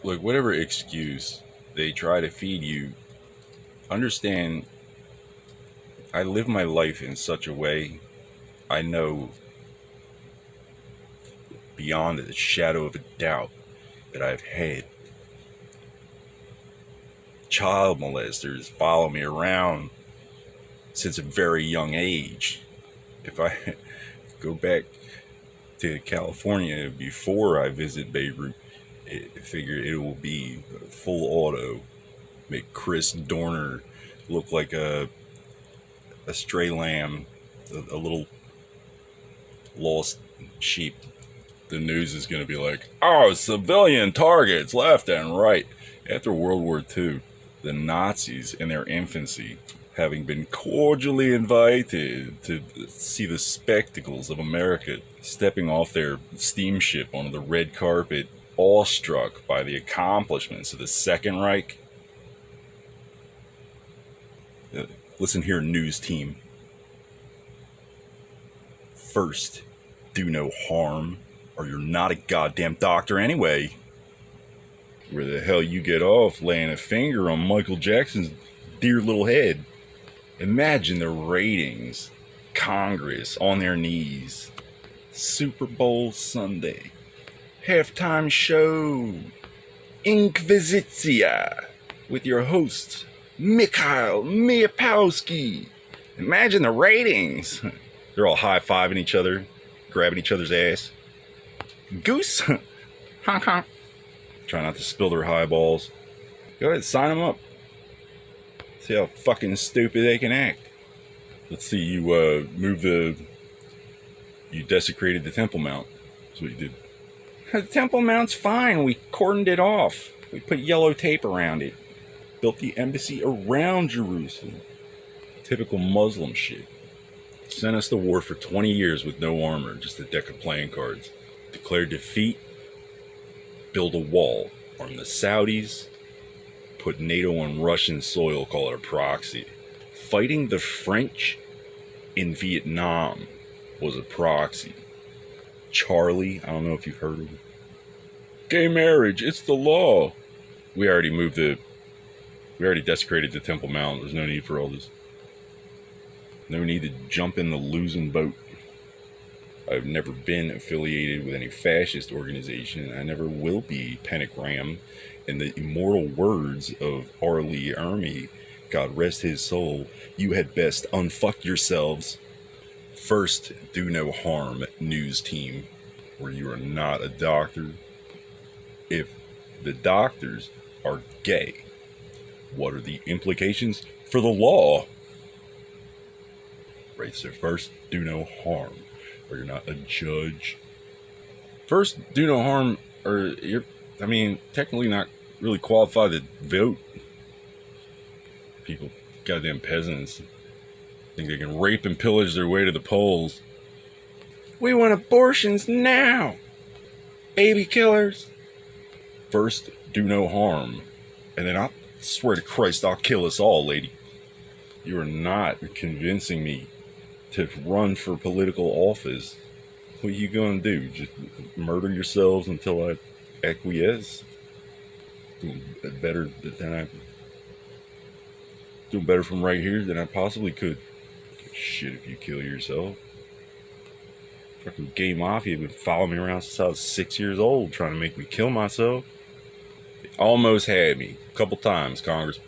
Like, whatever excuse they try to feed you, understand I live my life in such a way I know beyond the shadow of a doubt that I've had child molesters follow me around since a very young age. If I go back to California before I visit Beirut, I figure it will be full auto, make Chris Dorner look like a stray lamb, a little lost sheep. The news is going to be like, oh, civilian targets left and right. After World War II, the Nazis in their infancy, having been cordially invited to see the spectacles of America stepping off their steamship onto the red carpet, awestruck by the accomplishments of the Second Reich. Listen here, news team. First, do no harm, or you're not a goddamn doctor anyway. Where the hell you get off laying a finger on Michael Jackson's dear little head? Imagine the ratings. Congress on their knees. Super Bowl Sunday. Halftime show. Inquisitia. With your host, Mikhail Miapowski. Imagine the ratings. They're all high-fiving each other, grabbing each other's ass. Goose. Honk honk. Try not to spill their highballs. Go ahead, sign them up. See how fucking stupid they can act. Let's see, you you desecrated the Temple Mount. That's what you did. The Temple Mount's fine. We cordoned it off. We put yellow tape around it. Built the embassy around Jerusalem. Typical Muslim shit. Sent us to war for 20 years with no armor, just a deck of playing cards. Declared defeat. Build a wall, arm the Saudis, put NATO on Russian soil, call it a proxy. Fighting the French in Vietnam was a proxy. Charlie, I don't know if you've heard of him. Gay marriage, it's the law. We already desecrated the Temple Mount. There's no need for all this. No need to jump in the losing boat. I've never been affiliated with any fascist organization. I never will be. Pentagram. In the immortal words of R. Lee Ermey, God rest his soul, you had best unfuck yourselves. First, do no harm, news team, where you are not a doctor. If the doctors are gay, what are the implications for the law? Right, so first, do no harm. Or you're not a judge. First, do no harm, or you're, technically not really qualified to vote. People, goddamn peasants, think they can rape and pillage their way to the polls. We want abortions now! Baby killers! First, do no harm. And then I swear to Christ, I'll kill us all, lady. You are not convincing me to run for political office. What are you gonna do? Just murder yourselves until I acquiesce? Doing better from right here than I possibly could. Shit, if you kill yourself. Fucking gay mafia been following me around since I was 6 years old, trying to make me kill myself. They almost had me a couple times, Congress.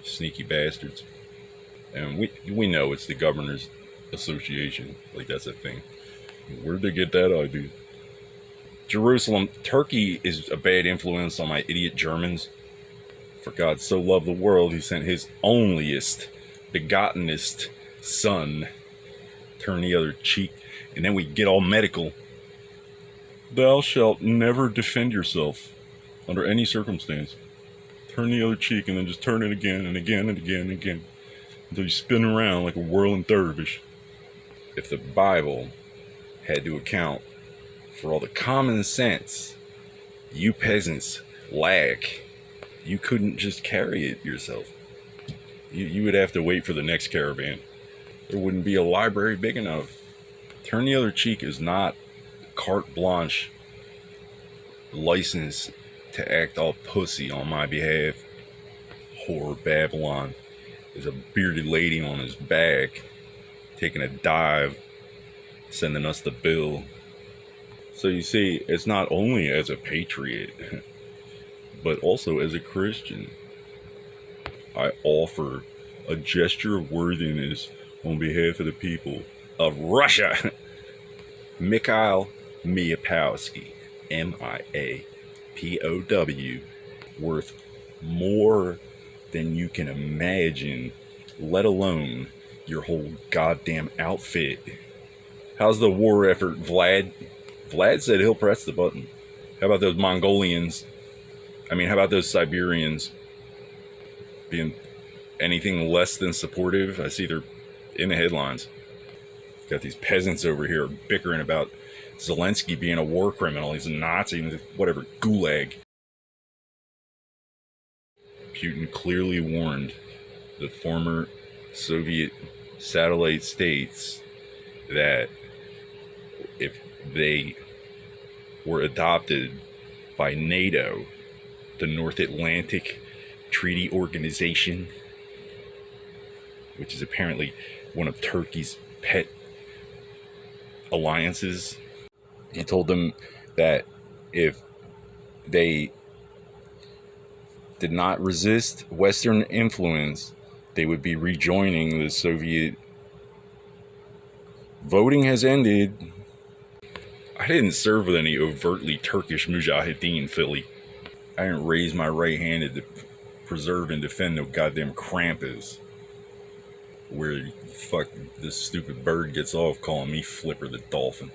Sneaky bastards. And we know it's the governor's association. Like, that's a thing. Where'd they get that idea? Jerusalem. Turkey is a bad influence on my idiot Germans. For God so loved the world, he sent his onlyest, begottenest son. Turn the other cheek. And then we get all medical. Thou shalt never defend yourself under any circumstance. Turn the other cheek and then just turn it again and again and again and again. Until you spin around like a whirling dervish. If the Bible had to account for all the common sense you peasants lack, you couldn't just carry it yourself. You would have to wait for the next caravan. There wouldn't be a library big enough. Turn the other cheek is not carte blanche license to act all pussy on my behalf. Whore Babylon. There's a bearded lady on his back, taking a dive, sending us the bill. So you see, it's not only as a patriot, but also as a Christian, I offer a gesture of worthiness on behalf of the people of Russia. Mikhail Miapowski, Miapow, worth more than you can imagine, let alone your whole goddamn outfit. How's the war effort, Vlad? Vlad said he'll press the button. How about those Mongolians? How about those Siberians being anything less than supportive? I see they're in the headlines. Got these peasants over here bickering about Zelensky being a war criminal. He's a Nazi, whatever, gulag. Putin clearly warned the former Soviet satellite states that if they were adopted by NATO, the North Atlantic Treaty Organization, which is apparently one of Turkey's pet alliances, he told them that if they did not resist Western influence, they would be rejoining the Soviet. Voting has ended. I didn't serve with any overtly Turkish mujahideen, Philly. I didn't raise my right hand to preserve and defend no goddamn Krampus. Where fuck this stupid bird gets off calling me Flipper the Dolphin.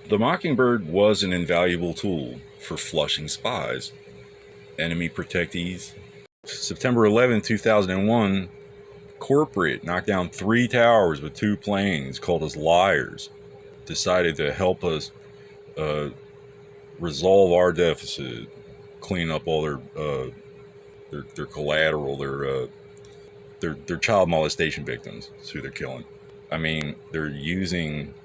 The Mockingbird was an invaluable tool for flushing spies, enemy protectees. September 11, 2001, corporate knocked down 3 towers with 2 planes, called us liars, decided to help us resolve our deficit, clean up all their collateral, their child molestation victims. That's who they're killing. They're using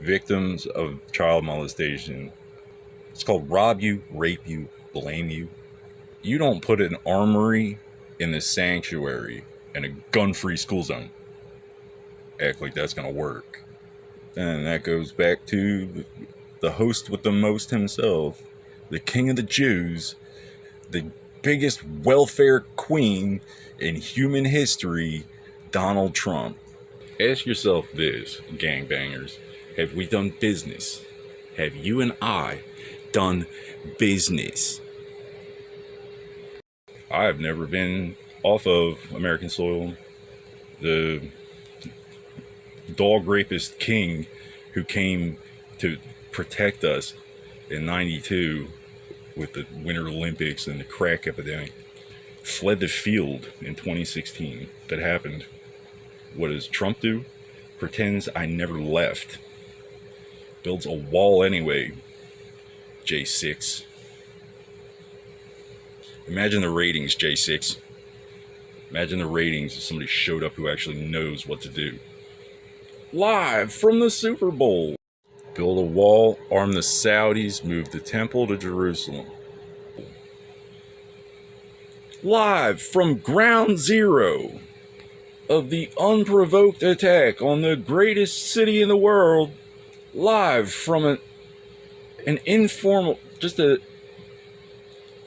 victims of child molestation. It's called rob you, rape you, blame you. You don't put an armory in the sanctuary and a gun-free school zone. Act like that's gonna work. And that goes back to the host with the most himself, the king of the Jews, the biggest welfare queen in human history, Donald Trump. Ask yourself this, gangbangers. Have we done business? Have you and I done business? I have never been off of American soil. The dog rapist king who came to protect us in '92 with the Winter Olympics and the crack epidemic fled the field in 2016. That happened. What does Trump do? Pretends I never left. Builds a wall anyway. J6. Imagine the ratings, J6. Imagine the ratings if somebody showed up who actually knows what to do. Live from the Super Bowl. Build a wall, arm the Saudis, move the temple to Jerusalem. Live from ground zero of the unprovoked attack on the greatest city in the world. Live from an informal,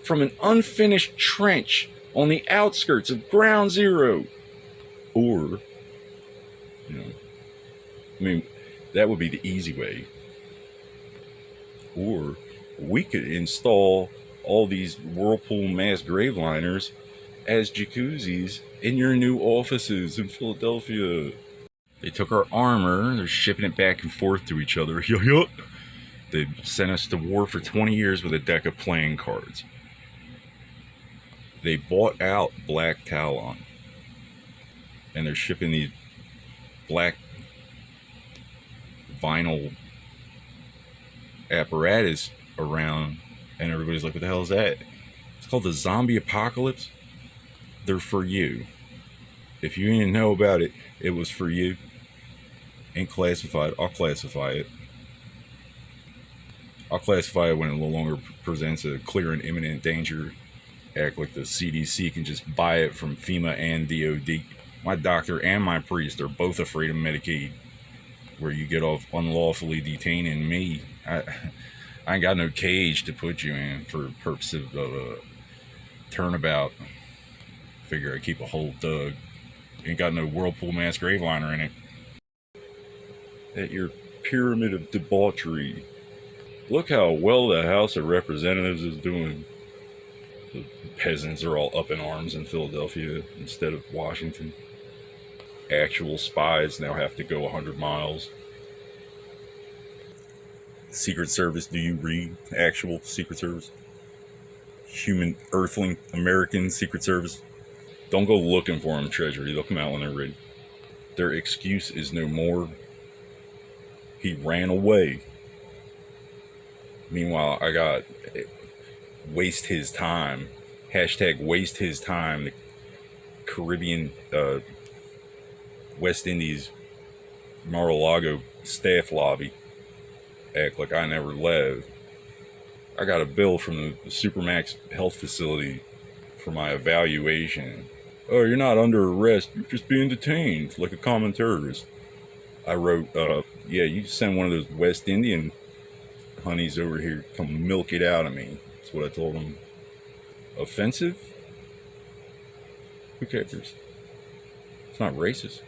from an unfinished trench on the outskirts of ground zero. Or, that would be the easy way. Or we could install all these Whirlpool mass graveliners as jacuzzis in your new offices in Philadelphia. They took our armor, they're shipping it back and forth to each other. They sent us to war for 20 years with a deck of playing cards. They bought out Black Talon, and they're shipping these black vinyl apparatus around, and everybody's like, what the hell is that? It's called the zombie apocalypse. They're for you. If you didn't know about it, it was for you. Ain't classified. I'll classify it. I'll classify it when it no longer presents a clear and imminent danger. Act like the CDC can just buy it from FEMA and DOD. My doctor and my priest are both afraid of Medicaid, where you get off unlawfully detaining me. I ain't got no cage to put you in for purposes of a turnabout. Figure I keep a hole dug. Ain't got no Whirlpool mass grave liner in it. At your pyramid of debauchery. Look how well the House of Representatives is doing. The peasants are all up in arms in Philadelphia instead of Washington. Actual spies now have to go 100 miles. Secret Service, do you read actual Secret Service? Human earthling American Secret Service? Don't go looking for them, Treasury. They'll come out when they're ready. Their excuse is no more. He ran away. Meanwhile, I got waste his time. Hashtag waste his time. The Caribbean, West Indies, Mar-a-Lago staff lobby. Act like I never left. I got a bill from the Supermax health facility for my evaluation. Oh, you're not under arrest. You're just being detained like a common terrorist. I wrote, yeah, you send one of those West Indian honeys over here, come milk it out of me. That's what I told them. Offensive? Who cares? It's not racist.